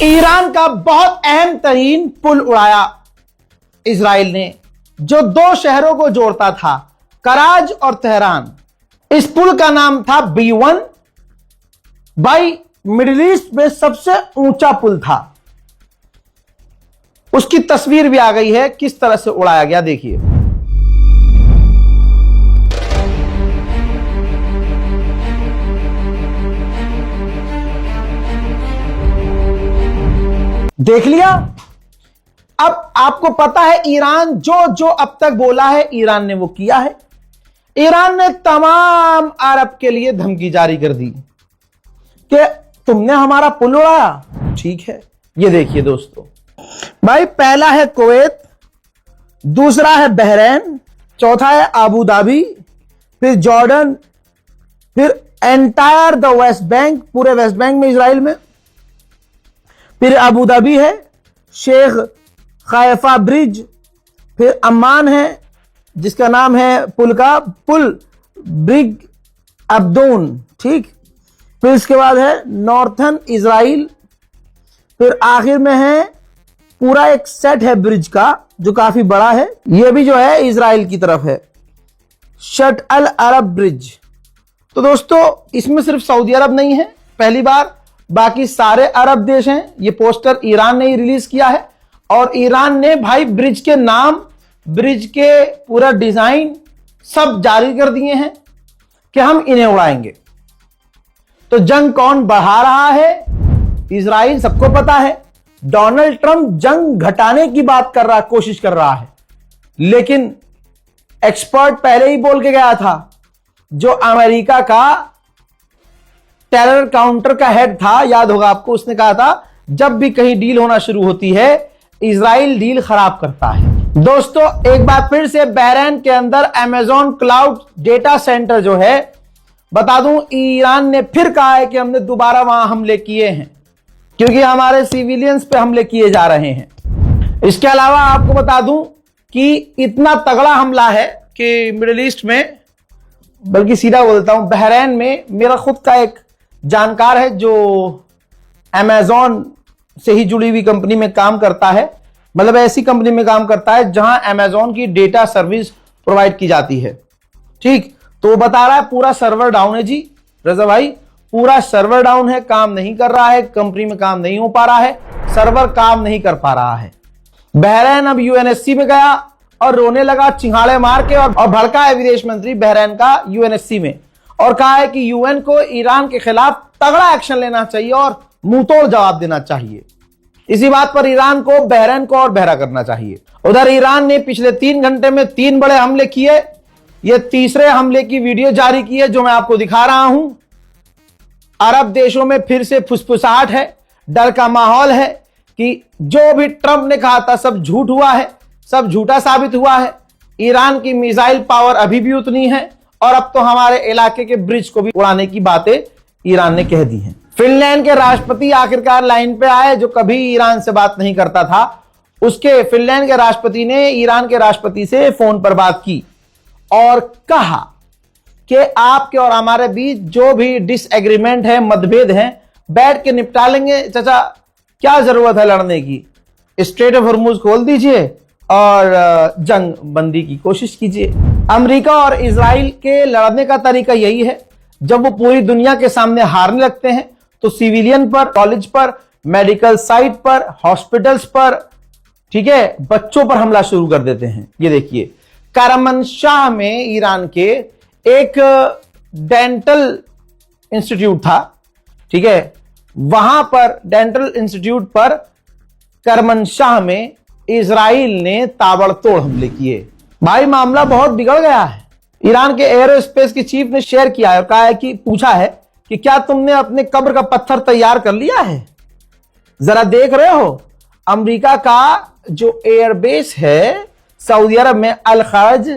Iran का बहुत अहम तरीन पुल उड़ाया इजराइल ने, जो दो शहरों को जोड़ता था, कराज और तेहरान। इस पुल का नाम था B1। भाई मिडिल ईस्ट में सबसे ऊंचा पुल था। उसकी तस्वीर भी आ गई है, किस तरह से उड़ाया गया देखिए। देख लिया। अब आपको पता है ईरान जो जो अब तक बोला है ईरान ने वो किया है। ईरान ने तमाम अरब के लिए धमकी जारी कर दी कि तुमने हमारा पुल उड़ाया, ठीक है। ये देखिए दोस्तों, भाई पहला है कुवैत, दूसरा है बहरीन, चौथा है अबू धाबी, फिर जॉर्डन, फिर एंटायर द वेस्ट बैंक, पूरे वेस्ट बैंक में इजराइल में, फिर अबू धाबी है, शेख खायफा ब्रिज, फिर अम्मान है जिसका नाम है पुल ब्रिग अब्दून, ठीक। फिर इसके बाद है नॉर्थन इजराइल, फिर आखिर में है पूरा एक सेट है ब्रिज का जो काफी बड़ा है, यह भी जो है इजराइल की तरफ है, शट अल अरब ब्रिज। तो दोस्तों इसमें सिर्फ सऊदी अरब नहीं है, पहली बार, बाकी सारे अरब देश हैं। ये पोस्टर ईरान ने ही रिलीज किया है और ईरान ने भाई ब्रिज के नाम, ब्रिज के पूरा डिजाइन सब जारी कर दिए हैं कि हम इन्हें उड़ाएंगे। तो जंग कौन बढ़ा रहा है? इजराइल, सबको पता है। डोनाल्ड ट्रंप जंग घटाने की बात कर रहा, कोशिश कर रहा है, लेकिन एक्सपर्ट पहले ही बोल के गया था, जो अमेरिका का टेरर काउंटर का हेड था, याद होगा आपको, उसने कहा था जब भी कहीं डील होना शुरू होती है इजराइल डील खराब करता है। दोस्तों एक बार फिर से बहरीन के अंदर अमेज़न क्लाउड डेटा सेंटर जो है, बता दूं ईरान ने फिर कहा है कि हमने दोबारा वहां हमले किए हैं, क्योंकि हमारे सिविलियंस पे हमले किए जा रहे हैं। इसके अलावा आपको बता दूं कि इतना तगड़ा हमला है कि मिडिल ईस्ट में, बल्कि सीधा बोलता हूं बहरीन में, मेरा खुद का एक जानकार है जो अमेज़न से ही जुड़ी हुई कंपनी में काम करता है, मतलब ऐसी कंपनी में काम करता है जहां अमेज़न की डेटा सर्विस प्रोवाइड की जाती है, ठीक। तो वो बता रहा है पूरा सर्वर डाउन है जी रजा भाई, पूरा सर्वर डाउन है, काम नहीं कर रहा है, कंपनी में काम नहीं हो पा रहा है, सर्वर काम नहीं कर पा रहा है। बहरीन अब यूएनएससी में गया और रोने लगा चिंगाड़े मार के, और भड़का है विदेश मंत्री बहरीन का यूएनएससी में, और कहा है कि यूएन को ईरान के खिलाफ तगड़ा एक्शन लेना चाहिए और मुंहतोड़ जवाब देना चाहिए। इसी बात पर ईरान को, बहरीन को और बहरा करना चाहिए। उधर ईरान ने पिछले 3 घंटे में 3 बड़े हमले किए। यह तीसरे हमले की वीडियो जारी की है जो मैं आपको दिखा रहा हूं। अरब देशों में फिर से फुसफुसाहट है, डर का माहौल है कि जो भी ट्रंप ने कहा था सब झूठ हुआ है, सब झूठा साबित हुआ है। ईरान की मिसाइल पावर अभी भी उतनी है और अब तो हमारे इलाके के ब्रिज को भी उड़ाने की बातें ईरान ने कह दी हैं। फिनलैंड के राष्ट्रपति आखिरकार लाइन पे आए, जो कभी ईरान से बात नहीं करता था। उसके फिनलैंड के राष्ट्रपति ने ईरान के राष्ट्रपति से फोन पर बात की और कहा कि आपके और हमारे बीच जो भी डिसएग्रीमेंट है, मतभेद हैं, बैठ के निपटा लेंगे चाचा, क्या जरूरत है लड़ने की। स्ट्रेट ऑफ हॉर्मुज खोल दीजिए और जंग बंदी की कोशिश कीजिए। अमेरिका और इजराइल के लड़ने का तरीका यही है, जब वो पूरी दुनिया के सामने हारने लगते हैं तो सिविलियन पर, कॉलेज पर, मेडिकल साइट पर, हॉस्पिटल्स पर, ठीक है, बच्चों पर हमला शुरू कर देते हैं। ये देखिए करमनशाह में ईरान के एक डेंटल इंस्टीट्यूट था, ठीक है, वहां पर डेंटल इंस्टीट्यूट पर करमनशाह में इजराइल ने ताबड़तोड़ हमले किए। भाई मामला बहुत बिगड़ गया है। ईरान के एयरोस्पेस के चीफ ने शेयर किया है और कहा है कि, पूछा है कि क्या तुमने अपने कब्र का पत्थर तैयार कर लिया है? जरा देख रहे हो अमेरिका का जो एयरबेस है सऊदी अरब में, अल खर्ज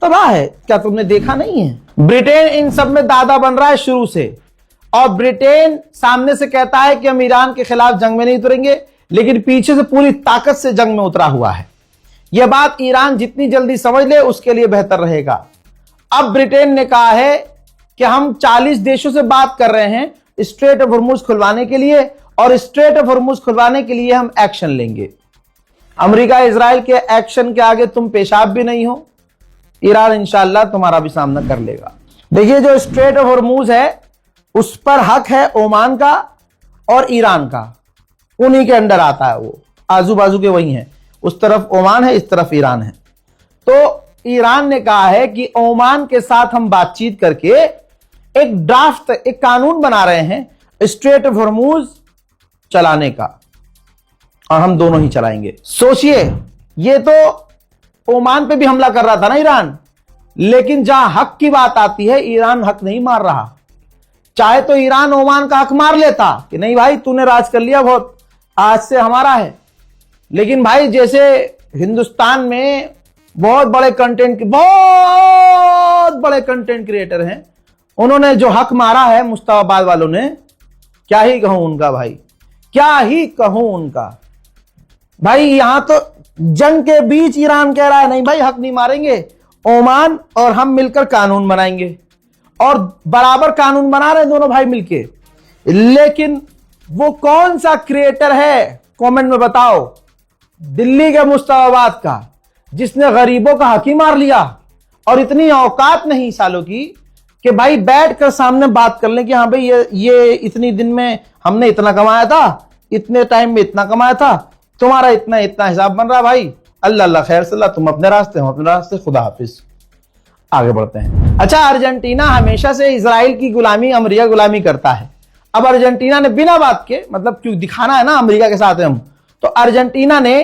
तबाह है, क्या तुमने देखा नहीं है? ब्रिटेन इन सब में दादा बन रहा है शुरू से, और ब्रिटेन सामने से कहता है कि हम ईरान के खिलाफ जंग में नहीं उतरेंगे, लेकिन पीछे से पूरी ताकत से जंग में उतरा हुआ है। यह बात ईरान जितनी जल्दी समझ ले उसके लिए बेहतर रहेगा। अब ब्रिटेन ने कहा है कि हम 40 देशों से बात कर रहे हैं, स्ट्रेट ऑफ हॉर्मूज खुलवाने के लिए, और स्ट्रेट ऑफ हॉर्मूज खुलवाने के लिए हम एक्शन लेंगे। अमेरिका इजराइल के एक्शन के आगे तुम पेशाब भी नहीं हो। ईरान इंशाल्लाह तुम्हारा भी सामना कर लेगा। देखिए, जो स्ट्रेट ऑफ हॉर्मूज है उस पर हक है ओमान का और ईरान का, उन्हीं के अंडर आता है, वो आजू बाजू के वही हैं। उस तरफ ओमान है, इस तरफ ईरान है। तो ईरान ने कहा है कि ओमान के साथ हम बातचीत करके एक ड्राफ्ट, एक कानून बना रहे हैं स्ट्रेट ऑफ हॉर्मूज चलाने का, और हम दोनों ही चलाएंगे। सोचिए, ये तो ओमान पे भी हमला कर रहा था ना ईरान, लेकिन जहां हक की बात आती है ईरान हक नहीं मार रहा। चाहे तो ईरान ओमान का हक मार लेता कि नहीं भाई तूने राज कर लिया बहुत, आज से हमारा है। लेकिन भाई जैसे हिंदुस्तान में बहुत बड़े कंटेंट क्रिएटर हैं, उन्होंने जो हक मारा है मुस्तफाबाद वालों ने, क्या ही कहूं उनका भाई, क्या ही कहूं उनका भाई। यहां तो जंग के बीच ईरान कह रहा है नहीं भाई हक नहीं मारेंगे, ओमान और हम मिलकर कानून बनाएंगे, और बराबर कानून बना रहे हैं दोनों भाई मिलके। लेकिन वो कौन सा क्रिएटर है, कमेंट में बताओ, दिल्ली के मुस्तफाबाद का, जिसने गरीबों का हक ही मार लिया, और इतनी औकात नहीं सालों की कि भाई बैठकर सामने बात कर लें कि हाँ भाई ये इतनी दिन में हमने इतना कमाया था, इतने टाइम में इतना कमाया था, तुम्हारा इतना इतना हिसाब बन रहा भाई, अल्लाह अल्लाह खैर सल्ला, तुम अपने रास्ते हम अपने रास्ते, खुदा हाफिज। आगे बढ़ते हैं। अच्छा, अर्जेंटीना हमेशा से इजराइल की गुलामी, अमेरिका गुलामी करता है। अब अर्जेंटीना ने बिना बात के, मतलब क्यों दिखाना है ना अमेरिका के साथ है हम, तो अर्जेंटीना ने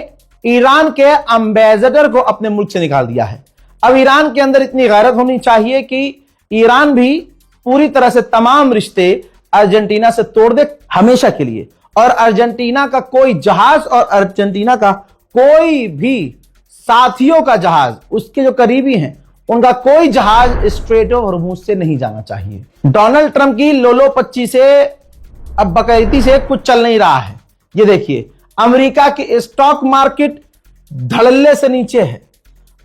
ईरान के एम्बेसडर को अपने मुल्क से निकाल दिया है। अब ईरान के अंदर इतनी गैरत होनी चाहिए कि ईरान भी पूरी तरह से तमाम रिश्ते अर्जेंटीना से तोड़ दे हमेशा के लिए, और अर्जेंटीना का कोई जहाज और अर्जेंटीना का कोई भी साथियों का जहाज, उसके जो करीबी हैं, उनका कोई जहाज स्ट्रेट ऑफ हॉर्मूज से नहीं जाना चाहिए। डोनाल्ड ट्रंप की लोलो पच्ची से अब बकैती से कुछ चल नहीं रहा है। ये देखिए, अमेरिका की स्टॉक मार्केट धड़ल्ले से नीचे है।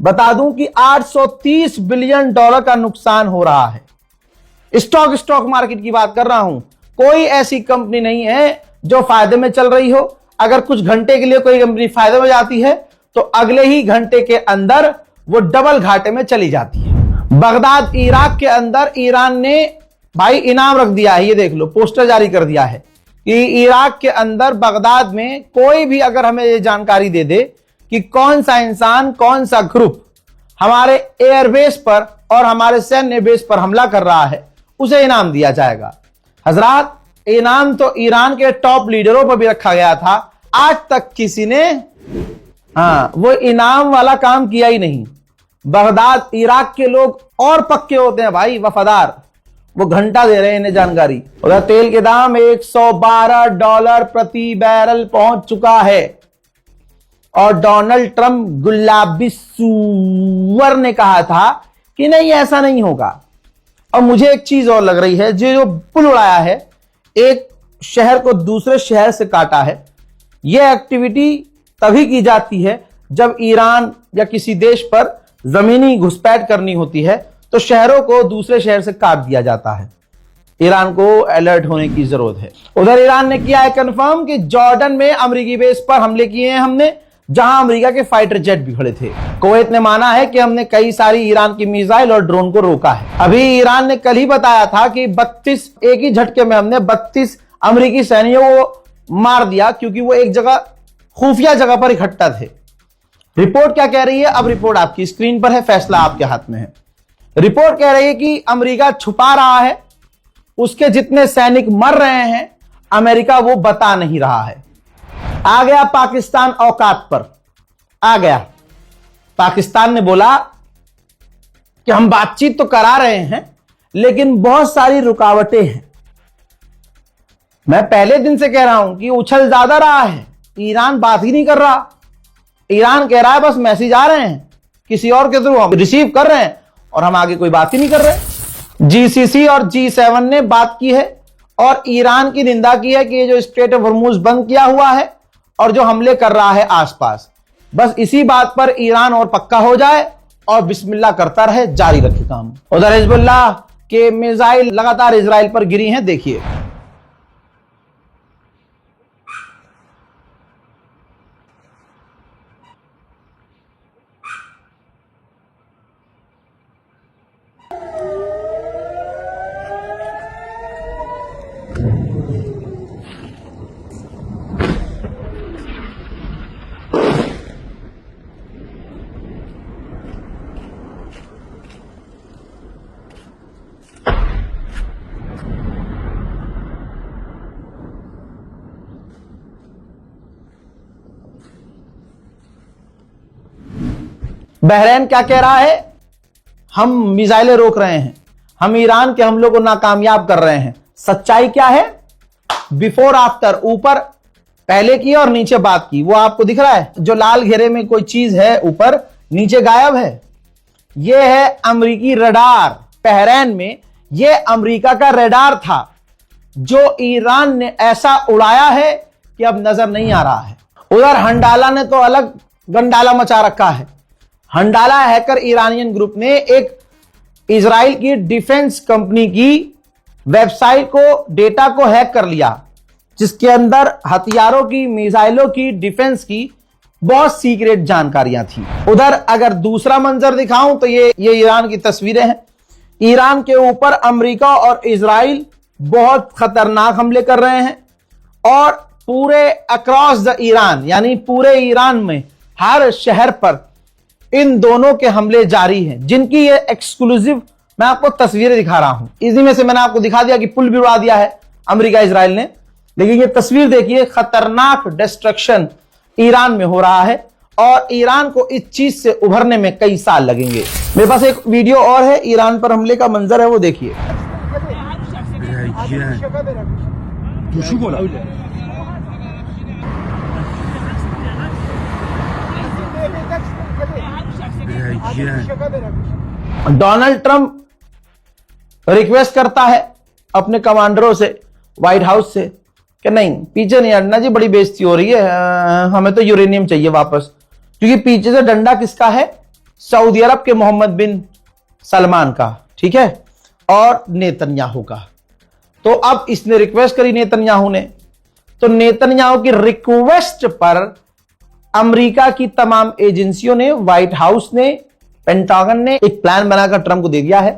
बता दूं कि 830 बिलियन डॉलर का नुकसान हो रहा है। स्टॉक मार्केट की बात कर रहा हूं। कोई ऐसी कंपनी नहीं है जो फायदे में चल रही हो। अगर कुछ घंटे के लिए कोई कंपनी फायदे में जाती है तो अगले ही घंटे के अंदर वो डबल घाटे में चली जाती है। बगदाद इराक के अंदर ईरान ने भाई इनाम रख दिया है, ये देख लो, पोस्टर जारी कर दिया है कि इराक के अंदर बगदाद में कोई भी अगर हमें ये जानकारी दे दे कि कौन सा इंसान, कौन सा ग्रुप हमारे एयरबेस पर और हमारे सैन्य बेस पर हमला कर रहा है, उसे इनाम दिया जाएगा। हजरात, इनाम तो ईरान के टॉप लीडरों पर भी रखा गया था, आज तक किसी ने वो इनाम वाला काम किया ही नहीं। बगदाद इराक के लोग और पक्के होते हैं भाई, वफादार, वो घंटा दे रहे हैं इन्हें जानकारी। उधर तेल के दाम $112 प्रति बैरल पहुंच चुका है, और डोनाल्ड ट्रंप गुलाबी सूअर ने कहा था कि नहीं ऐसा नहीं होगा। और मुझे एक चीज और लग रही है, जो पुल उड़ाया है, एक शहर को दूसरे शहर से काटा है, यह एक्टिविटी तभी की जाती है जब ईरान या किसी देश पर जमीनी घुसपैठ करनी होती है, तो शहरों को दूसरे शहर से काट दिया जाता है। ईरान को अलर्ट होने की जरूरत है। उधर ईरान ने किया है कंफर्म कि जॉर्डन में अमेरिकी बेस पर हमले किए हैं हमने, जहां अमेरिका के फाइटर जेट भी खड़े थे। कुवैत ने माना है कि हमने कई सारी ईरान की मिसाइल और ड्रोन को रोका है। अभी ईरान ने कल ही बताया था कि 32 एक ही झटके में हमने 32 अमेरिकी सैनिकों को मार दिया, क्योंकि वो एक जगह खुफिया जगह पर इकट्ठा थे। रिपोर्ट क्या कह रही है? अब रिपोर्ट आपकी स्क्रीन पर है, फैसला आपके हाथ में है। रिपोर्ट कह रही है कि अमेरिका छुपा रहा है, उसके जितने सैनिक मर रहे हैं अमेरिका वो बता नहीं रहा है। आ गया पाकिस्तान औकात पर, आ गया। पाकिस्तान ने बोला कि हम बातचीत तो करा रहे हैं लेकिन बहुत सारी रुकावटें हैं। मैं पहले दिन से कह रहा हूं कि उछल ज्यादा रहा है, ईरान बात ही नहीं कर रहा। ईरान कह रहा है बस मैसेज आ रहे हैं किसी और के थ्रू, हम रिसीव कर रहे हैं और हम आगे कोई बात ही नहीं कर रहे। जीसीसी और G7 ने बात की है और ईरान की निंदा की है कि ये जो स्ट्रेट ऑफ हॉर्मूज बंद किया हुआ है और जो हमले कर रहा है आसपास, बस इसी बात पर ईरान और पक्का हो जाए और बिस्मिल्लाह करता रहे, जारी रखे काम। उधर हिजबुल्लाह के मिसाइल लगातार इजराइल पर गिरी हैं। देखिए बहरीन क्या कह रहा है? हम मिसाइलें रोक रहे हैं, हम ईरान के हमलों को नाकामयाब कर रहे हैं। सच्चाई क्या है? बिफोर आफ्टर, ऊपर पहले की और नीचे बात की, वो आपको दिख रहा है? जो लाल घेरे में कोई चीज है ऊपर, नीचे गायब है। यह है अमेरिकी रडार। बहरीन में यह अमेरिका का रडार था जो ईरान ने ऐसा उड़ाया है कि अब नजर नहीं आ रहा है। उधर हंडाला ने तो अलग गंडाला मचा रखा है। हंडाला हैकर ईरानियन ग्रुप ने एक इजराइल की डिफेंस कंपनी की वेबसाइट को, डेटा को हैक कर लिया, जिसके अंदर हथियारों की, मिसाइलों की, डिफेंस की बहुत सीक्रेट जानकारियां थी। उधर अगर दूसरा मंजर दिखाऊं तो ये ईरान की तस्वीरें हैं। ईरान के ऊपर अमेरिका और इजराइल बहुत खतरनाक हमले कर रहे हैं और पूरे अक्रॉस द ईरान, यानी पूरे ईरान में हर शहर पर इन दोनों के हमले जारी हैं, जिनकी ये एक्सक्लूसिव मैं आपको तस्वीरें दिखा रहा हूं। इसी में से मैंने आपको दिखा दिया कि पुल भी उड़ा दिया है अमेरिका इजराइल ने, लेकिन ये तस्वीर देखिए, खतरनाक डिस्ट्रक्शन ईरान में हो रहा है और ईरान को इस चीज से उभरने में कई साल लगेंगे। मेरे पास एक वीडियो और है, ईरान पर हमले का मंजर है, वो देखिए। डोनाल्ड ट्रंप रिक्वेस्ट करता है अपने कमांडरों से, व्हाइट हाउस से, कि नहीं, पीछे नहीं हटना जी, बड़ी बेइज्जती हो रही है, हमें तो यूरेनियम चाहिए वापस। क्योंकि पीछे से डंडा किसका है? सऊदी अरब के मोहम्मद बिन सलमान का, ठीक है, और नेतन्याहू का। तो अब इसने रिक्वेस्ट करी नेतन्याहू ने, तो नेतन्याहू की रिक्वेस्ट पर अमेरिका की तमाम एजेंसियों ने, व्हाइट हाउस ने, पेंटागन ने एक प्लान बनाकर ट्रंप को दे दिया है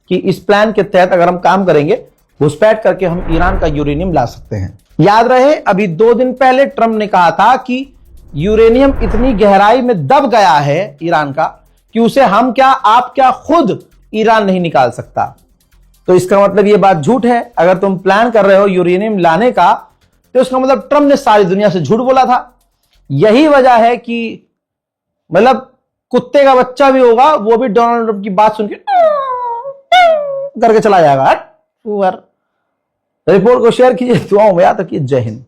कि इस प्लान के तहत अगर हम काम करेंगे, घुसपैठ करके हम ईरान का यूरेनियम ला सकते हैं। याद रहे, अभी 2 दिन पहले ट्रंप ने कहा था कि यूरेनियम इतनी गहराई में दब गया है ईरान का कि उसे हम क्या, आप क्या, खुद ईरान नहीं निकाल सकता। तो इसका मतलब ये बात झूठ है। अगर तुम प्लान कर रहे हो यूरेनियम लाने का, तो उसका मतलब ट्रंप ने सारी दुनिया से झूठ बोला था। यही वजह है कि मतलब कुत्ते का बच्चा भी होगा, वो भी डोनाल्ड ट्रंप की बात सुन के करके चला जाएगा। रिपोर्ट को शेयर कीजिए, दुआओं में याद रखिए। जय हिंद।